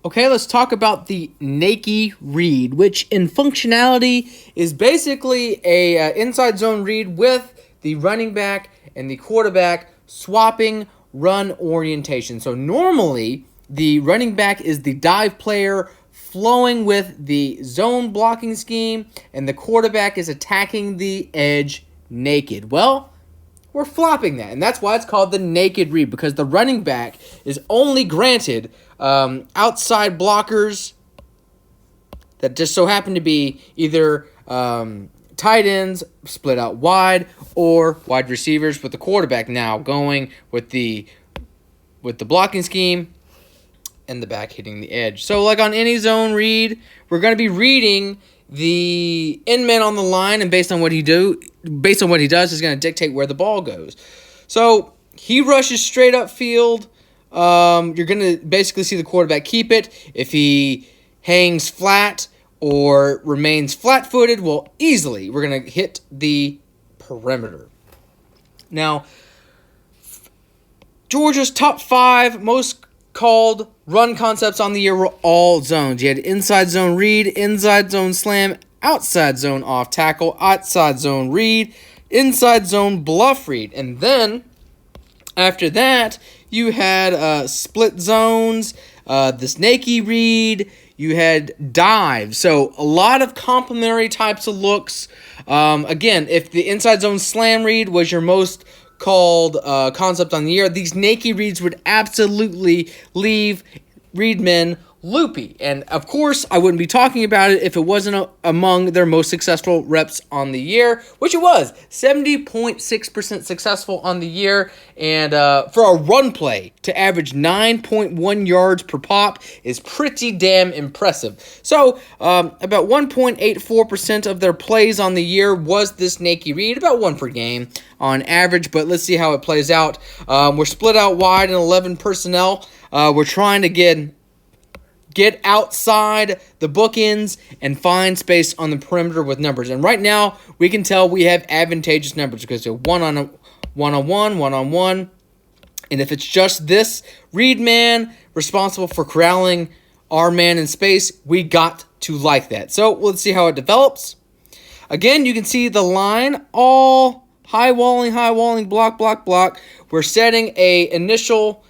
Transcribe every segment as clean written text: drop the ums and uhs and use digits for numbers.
Okay, let's talk about the Nakie read, which in functionality is basically a inside zone read with the running back and the quarterback swapping run orientation. So normally the running back is the dive player flowing with the zone blocking scheme, and the quarterback is attacking the edge naked. Well, we're flopping that, and that's why it's called the naked read, because the running back is only granted outside blockers that just so happen to be either tight ends split out wide or wide receivers, with the quarterback now going with the blocking scheme and the back hitting the edge. So like on any zone read, we're going to be reading the end man on the line, and based on what he does, is going to dictate where the ball goes. So he rushes straight up field. You're going to basically see the quarterback keep it. If he hangs flat or remains flat-footed, well, easily we're going to hit the perimeter. Now, Georgia's top 5 most called run concepts on the year were all zones. You had inside zone read, inside zone slam, outside zone off tackle, outside zone read, inside zone bluff read. And then after that, you had split zones, this Nakie read, you had dive. So a lot of complementary types of looks. Again, if the inside zone slam read was your most called concept on the year, these Nakie reads would absolutely leave readmen loopy. And of course, I wouldn't be talking about it if it wasn't among their most successful reps on the year, which it was. 70.6% successful on the year. And for a run play to average 9.1 yards per pop is pretty damn impressive. So about 1.84% of their plays on the year was this Nakie read, about 1 per game on average. But let's see how it plays out. We're split out wide in 11 personnel. We're trying to get outside the bookends and find space on the perimeter with numbers. And right now, we can tell we have advantageous numbers because they're one-on-one. And if it's just this read man responsible for corralling our man in space, we got to like that. So let's see how it develops. Again, you can see the line, all high walling, block. We're setting a initial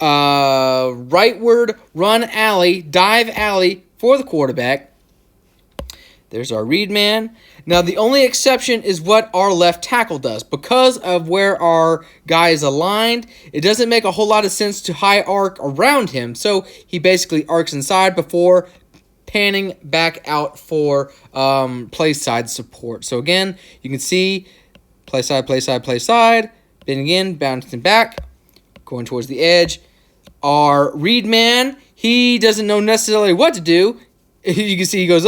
rightward run alley, dive alley for the quarterback. There's our read man. Now, the only exception is what our left tackle does. Because of where our guy is aligned, it doesn't make a whole lot of sense to high arc around him. So he basically arcs inside before panning back out for play side support. So again, you can see play side, bending in, bouncing back, going towards the edge. Our read man, he doesn't know necessarily what to do. You can see he goes,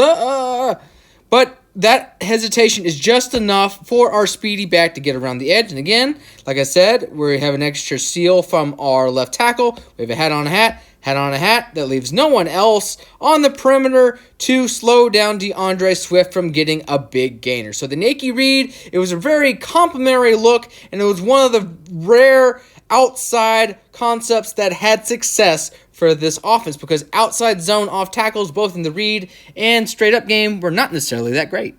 But that hesitation is just enough for our speedy back to get around the edge. And again, like I said, we have an extra seal from our left tackle. We have a hat on a hat. That leaves no one else on the perimeter to slow down DeAndre Swift from getting a big gainer. So the Nakie read, it was a very complimentary look, and it was one of the rare outside concepts that had success for this offense, because outside zone off tackles, both in the read and straight up game, were not necessarily that great.